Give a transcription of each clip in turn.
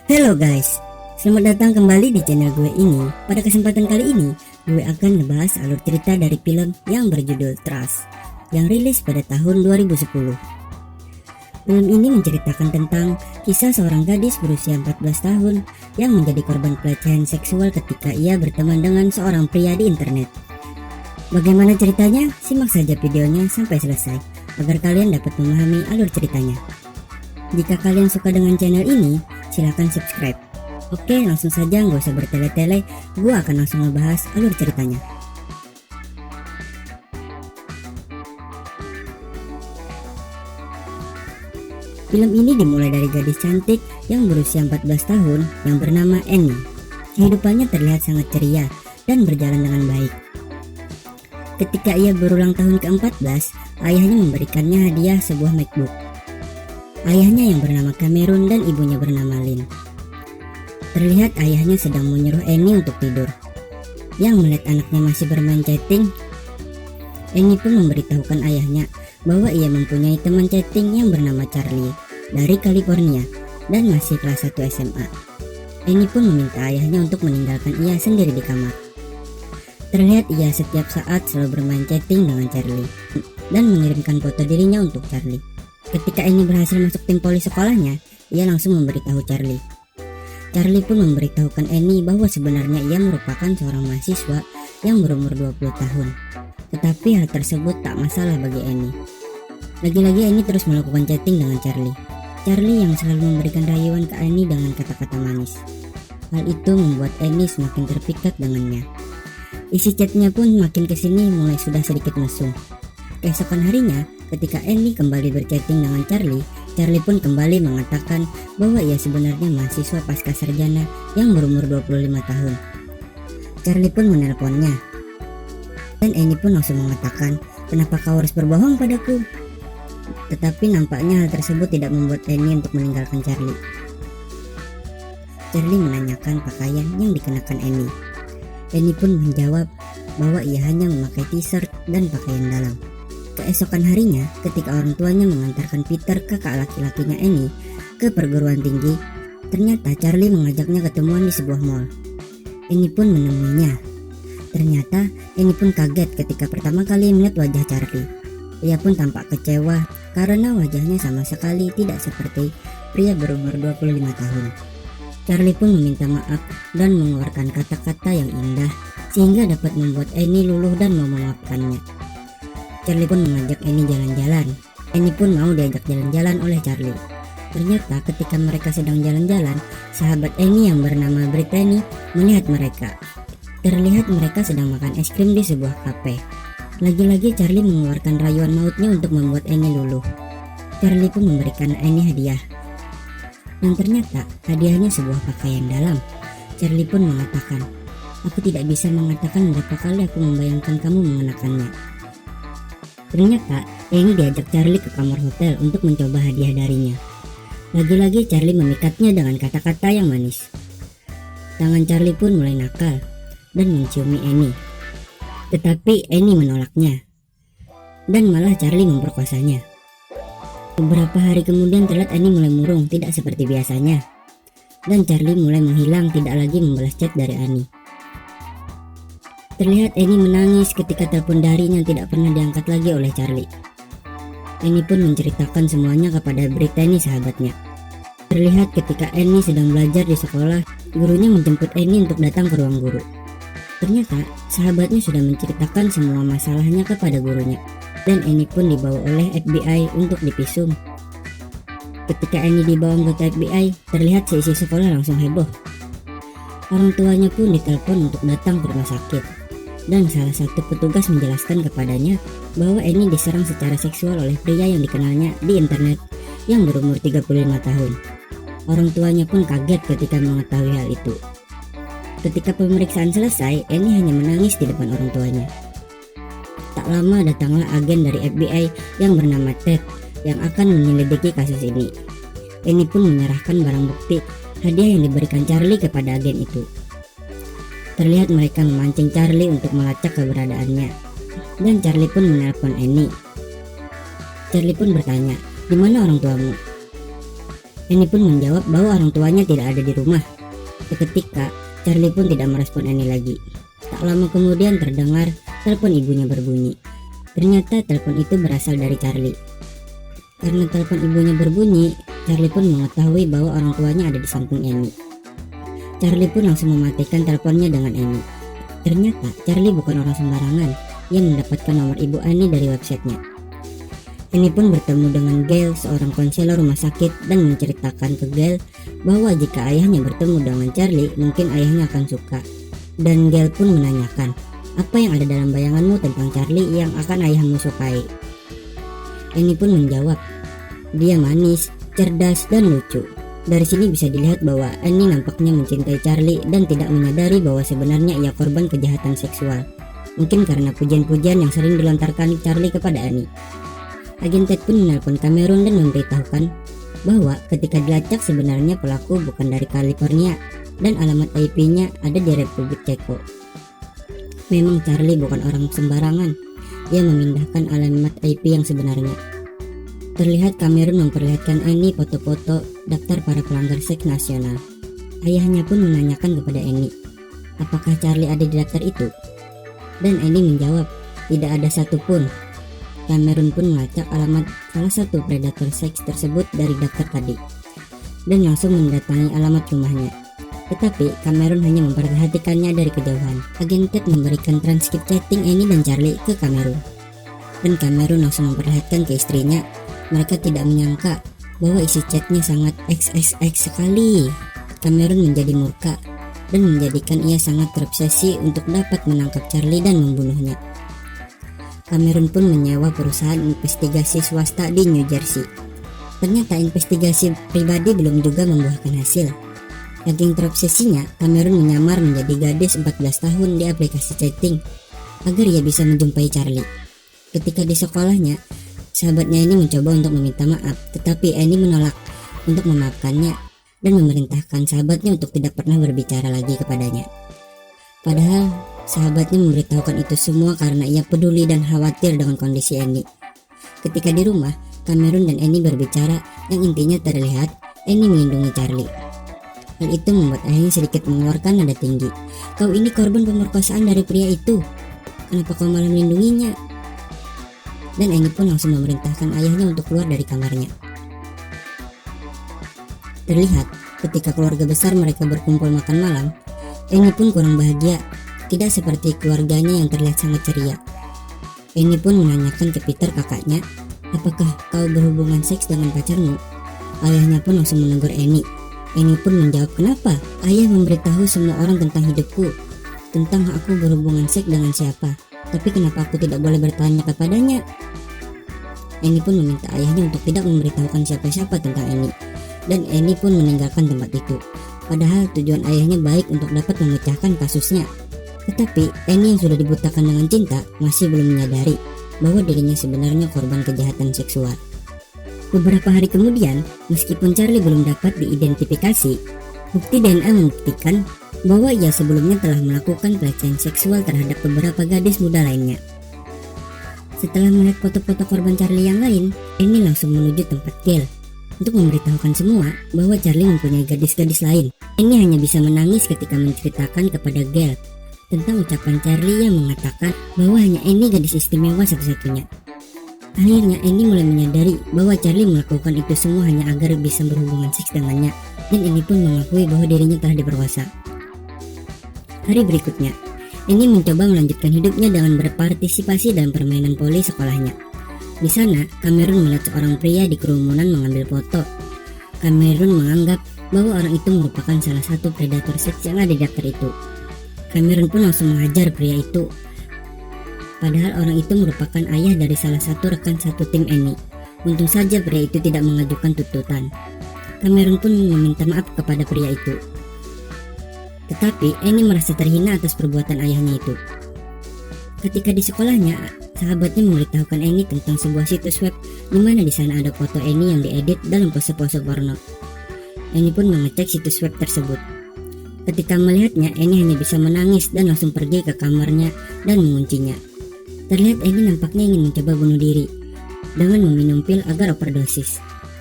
Halo guys, selamat datang kembali di channel gue ini. Pada kesempatan kali ini, gue akan ngebahas alur cerita dari film yang berjudul Trust yang rilis pada tahun 2010. Film ini menceritakan tentang kisah seorang gadis berusia 14 tahun yang menjadi korban pelecehan seksual ketika ia berteman dengan seorang pria di internet. Bagaimana ceritanya? Simak saja videonya sampai selesai agar kalian dapat memahami alur ceritanya. Jika kalian suka dengan channel ini, silahkan subscribe. Oke, langsung saja, nggak usah bertele-tele, gue akan langsung ngebahas alur ceritanya. Film ini dimulai dari gadis cantik yang berusia 14 tahun yang bernama Annie. Kehidupannya terlihat sangat ceria dan berjalan dengan baik. Ketika ia berulang tahun ke-14, ayahnya memberikannya hadiah sebuah MacBook. Ayahnya yang bernama Cameron dan ibunya bernama Lynn. Terlihat ayahnya sedang menyuruh Annie untuk tidur. Yang melihat anaknya masih bermain chatting, Annie pun memberitahukan ayahnya bahwa ia mempunyai teman chatting yang bernama Charlie dari California dan masih kelas 1 SMA. Annie pun meminta ayahnya untuk meninggalkan ia sendiri di kamar. Terlihat ia setiap saat selalu bermain chatting dengan Charlie dan mengirimkan foto dirinya untuk Charlie. Ketika Annie berhasil masuk tim poli sekolahnya, ia langsung memberitahu Charlie. Charlie pun memberitahukan Annie bahwa sebenarnya ia merupakan seorang mahasiswa yang berumur 20 tahun. Tetapi hal tersebut tak masalah bagi Annie. Lagi-lagi Annie terus melakukan chatting dengan Charlie. Charlie yang selalu memberikan rayuan ke Annie dengan kata-kata manis. Hal itu membuat Annie semakin terpikat dengannya. Isi chatnya pun makin kesini mulai sudah sedikit mesum. Keesokan harinya, ketika Annie kembali berchatting dengan Charlie, Charlie pun kembali mengatakan bahwa ia sebenarnya mahasiswa pasca sarjana yang berumur 25 tahun. Charlie pun menelponnya, dan Annie pun langsung mengatakan, "Kenapa kau harus berbohong padaku?" Tetapi nampaknya hal tersebut tidak membuat Annie untuk meninggalkan Charlie. Charlie menanyakan pakaian yang dikenakan Annie. Annie pun menjawab bahwa ia hanya memakai t-shirt dan pakaian dalam. Keesokan harinya, ketika orang tuanya mengantarkan Peter, kakak laki-lakinya Annie, ke perguruan tinggi, ternyata Charlie mengajaknya ketemuan di sebuah mall. Annie pun menemuinya. Ternyata Annie pun kaget ketika pertama kali melihat wajah Charlie. Ia pun tampak kecewa karena wajahnya sama sekali tidak seperti pria berumur 25 tahun. Charlie pun meminta maaf dan mengeluarkan kata-kata yang indah sehingga dapat membuat Annie luluh dan mau memaafkannya. Charlie pun mengajak Annie jalan-jalan. Annie pun mau diajak jalan-jalan oleh Charlie. Ternyata ketika mereka sedang jalan-jalan, sahabat Annie yang bernama Brittany melihat mereka. Terlihat mereka sedang makan es krim di sebuah kafe. Lagi-lagi Charlie mengeluarkan rayuan mautnya untuk membuat Annie luluh. Charlie pun memberikan Annie hadiah. Dan ternyata hadiahnya sebuah pakaian dalam. Charlie pun mengatakan, "Aku tidak bisa mengatakan berapa kali aku membayangkan kamu mengenakannya." Ternyata Annie diajak Charlie ke kamar hotel untuk mencoba hadiah darinya. Lagi-lagi Charlie memikatnya dengan kata-kata yang manis. Tangan Charlie pun mulai nakal dan menciumi Annie. Tetapi Annie menolaknya. Dan malah Charlie memperkosanya. Beberapa hari kemudian terlihat Annie mulai murung, tidak seperti biasanya. Dan Charlie mulai menghilang, tidak lagi membalas chat dari Annie. Terlihat Annie menangis ketika telepon darinya tidak pernah diangkat lagi oleh Charlie. Annie pun menceritakan semuanya kepada Brittany, sahabatnya. Terlihat ketika Annie sedang belajar di sekolah, gurunya menjemput Annie untuk datang ke ruang guru. Ternyata sahabatnya sudah menceritakan semua masalahnya kepada gurunya, dan Annie pun dibawa oleh FBI untuk divisum. Ketika Annie dibawa anggota FBI, terlihat seisi sekolah langsung heboh. Orang tuanya pun ditelepon untuk datang ke rumah sakit. Dan salah satu petugas menjelaskan kepadanya bahwa Annie diserang secara seksual oleh pria yang dikenalnya di internet yang berumur 35 tahun. Orang tuanya pun kaget ketika mengetahui hal itu. Ketika pemeriksaan selesai, Annie hanya menangis di depan orang tuanya. Tak lama datanglah agen dari FBI yang bernama Ted yang akan menyelidiki kasus ini. Annie pun menyerahkan barang bukti hadiah yang diberikan Charlie kepada agen itu. Terlihat mereka memancing Charlie untuk melacak keberadaannya, dan Charlie pun menelpon Annie. Charlie pun bertanya, "Di mana orang tuamu?" Annie pun menjawab bahwa orang tuanya tidak ada di rumah. Seketika, Charlie pun tidak merespon Annie lagi. Tak lama kemudian terdengar telepon ibunya berbunyi. Ternyata telepon itu berasal dari Charlie. Karena telepon ibunya berbunyi, Charlie pun mengetahui bahwa orang tuanya ada di samping Annie. Charlie pun langsung mematikan teleponnya dengan Annie. Ternyata Charlie bukan orang sembarangan yang mendapatkan nomor ibu Annie dari websitenya. Annie pun bertemu dengan Gail, seorang konselor rumah sakit, dan menceritakan ke Gail bahwa jika ayahnya bertemu dengan Charlie, mungkin ayahnya akan suka. Dan Gail pun menanyakan, apa yang ada dalam bayanganmu tentang Charlie yang akan ayahmu sukai? Annie pun menjawab, dia manis, cerdas, dan lucu. Dari sini bisa dilihat bahwa Annie nampaknya mencintai Charlie dan tidak menyadari bahwa sebenarnya ia korban kejahatan seksual. Mungkin karena pujian-pujian yang sering dilontarkan Charlie kepada Annie. Agen Ted pun menelpon Cameron dan memberitahukan bahwa ketika dilacak sebenarnya pelaku bukan dari California dan alamat IP-nya ada di Republik Ceko. Memang Charlie bukan orang sembarangan. Ia memindahkan alamat IP yang sebenarnya. Terlihat Cameron memperlihatkan Annie foto-foto daftar para pelanggar seks nasional. Ayahnya pun menanyakan kepada Annie, apakah Charlie ada di daftar itu? Dan Annie menjawab, tidak ada satupun. Cameron pun melacak alamat salah satu predator seks tersebut dari daftar tadi dan langsung mendatangi alamat rumahnya. Tetapi Cameron hanya memperhatikannya dari kejauhan. Agen Ted memberikan transkrip chatting Annie dan Charlie ke Cameron. Dan Cameron langsung memperlihatkan ke istrinya. Mereka tidak menyangka bahwa isi chatnya sangat XXX sekali. Cameron menjadi murka dan menjadikan ia sangat terobsesi untuk dapat menangkap Charlie dan membunuhnya. Cameron pun menyewa perusahaan investigasi swasta di New Jersey. Ternyata investigasi pribadi belum juga membuahkan hasil. Saking terobsesinya, Cameron menyamar menjadi gadis 14 tahun di aplikasi chatting agar ia bisa menjumpai Charlie. Ketika di sekolahnya, sahabatnya ini mencoba untuk meminta maaf, tetapi Annie menolak untuk memaafkannya dan memerintahkan sahabatnya untuk tidak pernah berbicara lagi kepadanya. Padahal sahabatnya memberitahukan itu semua karena ia peduli dan khawatir dengan kondisi Annie. Ketika di rumah, Cameron dan Annie berbicara yang intinya terlihat Annie melindungi Charlie. Hal itu membuat ayahnya sedikit mengeluarkan nada tinggi. Kau ini korban pemerkosaan dari pria itu. Kenapa kau malah melindunginya? Dan Annie pun langsung memerintahkan ayahnya untuk keluar dari kamarnya. Terlihat ketika keluarga besar mereka berkumpul makan malam, Annie pun kurang bahagia, tidak seperti keluarganya yang terlihat sangat ceria. Annie pun menanyakan ke Peter kakaknya, apakah kau berhubungan seks dengan pacarmu? Ayahnya pun langsung menegur Annie. Annie pun menjawab, kenapa? Ayah memberitahu semua orang tentang hidupku, tentang aku berhubungan seks dengan siapa, tapi kenapa aku tidak boleh bertanya kepadanya? Annie pun meminta ayahnya untuk tidak memberitahukan siapa-siapa tentang Annie, dan Annie pun meninggalkan tempat itu. Padahal tujuan ayahnya baik untuk dapat memecahkan kasusnya. Tetapi Annie yang sudah dibutakan dengan cinta masih belum menyadari bahwa dirinya sebenarnya korban kejahatan seksual. Beberapa hari kemudian, meskipun Charlie belum dapat diidentifikasi, bukti DNA membuktikan bahwa ia sebelumnya telah melakukan pelecehan seksual terhadap beberapa gadis muda lainnya. Setelah melihat foto-foto korban Charlie yang lain, Annie langsung menuju tempat Gail untuk memberitahukan semua bahwa Charlie mempunyai gadis-gadis lain. Annie hanya bisa menangis ketika menceritakan kepada Gail tentang ucapan Charlie yang mengatakan bahwa hanya Annie gadis istimewa satu-satunya. Akhirnya Annie mulai menyadari bahwa Charlie melakukan itu semua hanya agar bisa berhubungan seks dengannya, dan Annie pun mengakui bahwa dirinya telah diperkosa. Hari berikutnya, Annie mencoba melanjutkan hidupnya dengan berpartisipasi dalam permainan voli sekolahnya. Di sana, Cameron melihat seorang pria di kerumunan mengambil foto. Cameron menganggap bahwa orang itu merupakan salah satu predator seks yang ada di daftar itu. Cameron pun langsung menghajar pria itu. Padahal orang itu merupakan ayah dari salah satu rekan satu tim Annie. Untung saja pria itu tidak mengajukan tuntutan. Cameron pun meminta maaf kepada pria itu. Tetapi Annie merasa terhina atas perbuatan ayahnya itu. Ketika di sekolahnya, sahabatnya memberitahukan Annie tentang sebuah situs web di mana di sana ada foto Annie yang diedit dalam pose-pose porno. Annie pun mengecek situs web tersebut. Ketika melihatnya, Annie hanya bisa menangis dan langsung pergi ke kamarnya dan menguncinya. Terlihat Annie nampaknya ingin mencoba bunuh diri dengan meminum pil agar overdosis.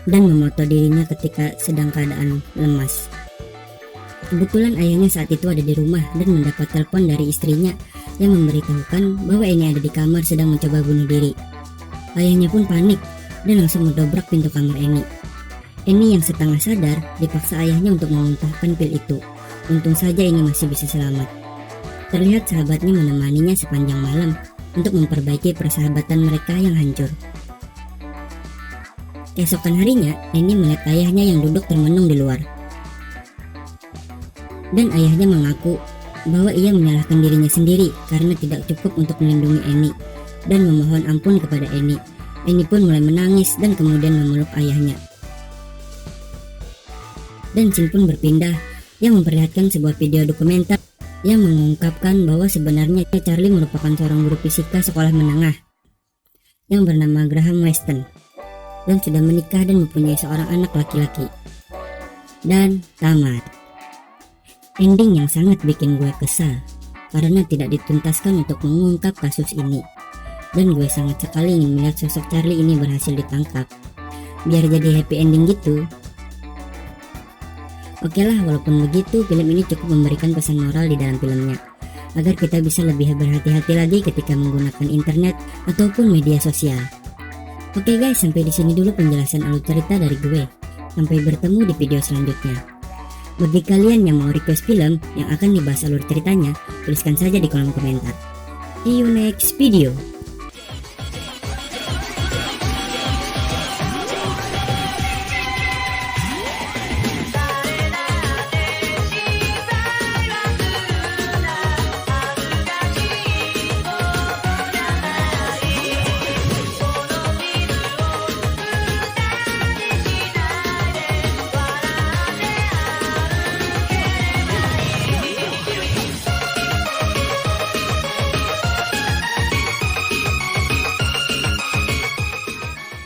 dan memoto dirinya ketika sedang keadaan lemas. Kebetulan ayahnya saat itu ada di rumah dan mendapat telepon dari istrinya yang memberitahukan bahwa Eni ada di kamar sedang mencoba bunuh diri. Ayahnya pun panik dan langsung mendobrak pintu kamar Eni. Eni yang setengah sadar dipaksa ayahnya untuk memuntahkan pil itu. Untung saja Eni masih bisa selamat. Terlihat sahabatnya menemaninya sepanjang malam untuk memperbaiki persahabatan mereka yang hancur. Keesokan harinya, Eni melihat ayahnya yang duduk termenung di luar. Dan ayahnya mengaku bahwa ia menyalahkan dirinya sendiri karena tidak cukup untuk melindungi Eni dan memohon ampun kepada Eni. Eni pun mulai menangis dan kemudian memeluk ayahnya. Dan scene pun berpindah yang memperlihatkan sebuah video dokumenter yang mengungkapkan bahwa sebenarnya Charlie merupakan seorang guru fisika sekolah menengah yang bernama Graham Weston dan sudah menikah dan mempunyai seorang anak laki-laki. Dan tamat. Ending yang sangat bikin gue kesal karena tidak dituntaskan untuk mengungkap kasus ini. Dan gue sangat sekali ingin melihat sosok Charlie ini berhasil ditangkap biar jadi happy ending gitu. Oke lah, walaupun begitu, film ini cukup memberikan pesan moral di dalam filmnya agar kita bisa lebih berhati-hati lagi ketika menggunakan internet ataupun media sosial. Oke guys, sampai di sini dulu penjelasan alur cerita dari gue. Sampai bertemu di video selanjutnya. Bagi kalian yang mau request film yang akan dibahas alur ceritanya, tuliskan saja di kolom komentar. See you next video.